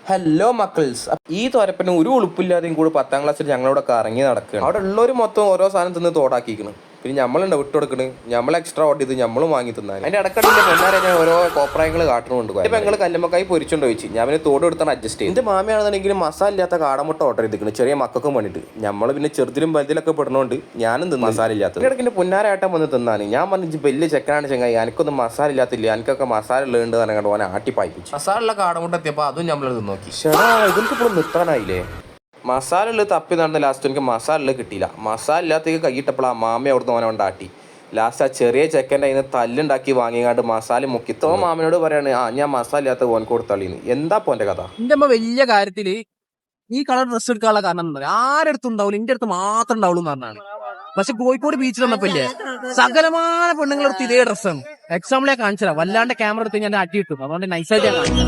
Hello മക്കിൾസ്, ഈ തോരപ്പന് ഒരു ഉളുപ്പില്ലാതെയും കൂടി 10ാം ക്ലാസ്സിൽ ഞങ്ങളോടൊക്കെ ഇറങ്ങി നടക്കുകയാണ്. അവിടെ ഉള്ളവർ മൊത്തം ഓരോ സാധനം തിന്ന് തോടാക്കിക്കണം. പിന്നെ നമ്മളുണ്ട് വിട്ട് കൊടുക്കണ്, നമ്മൾ എക്സ്ട്രാ ഓർഡർ ചെയ്ത് നമ്മളും വാങ്ങി തിന്നാൻ. അതിന്റെ ഇടക്കടിന്റെ പൊന്നാരെ ഞാൻ ഓരോ കോപ്രായങ്ങൾ കാട്ടുന്നുണ്ട്. ഇപ്പം ഞങ്ങൾ കല്ലുമ്മക്കായി പൊരിച്ചുകൊണ്ട് ചോദിച്ചു, ഞാൻ പിന്നെ തോട് എടുത്താണ് അഡ്ജസ്റ്റ് ചെയ്ത്. എന്റെ മാമയാണെന്നുണ്ടെങ്കിൽ മസാല ഇല്ലാത്ത കാടമുട്ട ഓർഡർ ചെയ്തിരിക്കുന്നു, ചെറിയ മക്കൾക്കും വേണ്ടിയിട്ട്. നമ്മൾ പിന്നെ ചെറുതിലും വലുതിലൊക്കെ പെടുന്നതുകൊണ്ട് ഞാനും തിന്നു മസാല ഇല്ലാത്ത. ഇടയ്ക്കിന്റെ പൊന്നാരാട്ടം വന്ന് തിന്നാണ്. ഞാൻ പറഞ്ഞു വലിയ ചെക്കനാണ് ചെങ്ങായി, എനിക്കൊന്നും മസാല ഇല്ലാത്തില്ല, എനിക്കൊക്കെ മസാല ഉള്ളതുണ്ട് പറഞ്ഞുകൊണ്ട് ഓനെ ആട്ടിപ്പായിപ്പിച്ചു. മസാല ഉള്ള കാടമുട്ട എത്തിയപ്പോൾ അതും നമ്മൾ നോക്കി. ചേട്ടാ ഇതിലേക്ക് ഇപ്പോൾ നിർത്താനായില്ലേ? മസാല ഉള്ളത് തപ്പി നടന്ന ലാസ്റ്റ് എനിക്ക് മസാല ഉള്ളത് കിട്ടിയില്ല. മസാല ഇല്ലാത്തേക്ക് കൈയിട്ടപ്പോൾ ആ മാമ അവിടുന്ന് ഓനെ കൊണ്ടാട്ടി. ലാസ്റ്റ് ആ ചെറിയ ചെക്കൻ്റെ അതിന് തല്ലുണ്ടാക്കി വാങ്ങിയാണ്ട് മസാല മുക്കിത്തോ മാമനോട് പറയാണ്, ഞാൻ മസാല ഇല്ലാത്ത ഓൻ കൊടുത്തള്ളിന്ന്. എന്താ പോന്റെ കഥ? എന്റെ അമ്മ വലിയ കാര്യത്തില് ഈ കളർ ഡ്രസ്സ് എടുക്കാനുള്ള കാരണം എന്താ, ആരടുത്തും ഉണ്ടാവില്ല, എന്റെ അടുത്ത് മാത്രം ഉണ്ടാവുള്ളൂ എന്ന് പറഞ്ഞാണ്. പക്ഷെ കോഴിക്കോട് ബീച്ചിൽ വന്നപ്പോ ഇല്ലേ, സകലമായ പെണ്ണുങ്ങളെടുത്ത് ഇതേ ഡ്രസ്സാണ്. എക്സാമ്പിൾ ഞാൻ കാണിച്ചതാ, വല്ലാണ്ട് ക്യാമറ എടുത്ത് ഞാൻ അടി കിട്ടും, അതുകൊണ്ട് നൈസായിട്ട് ഞാൻ കാണിച്ചു.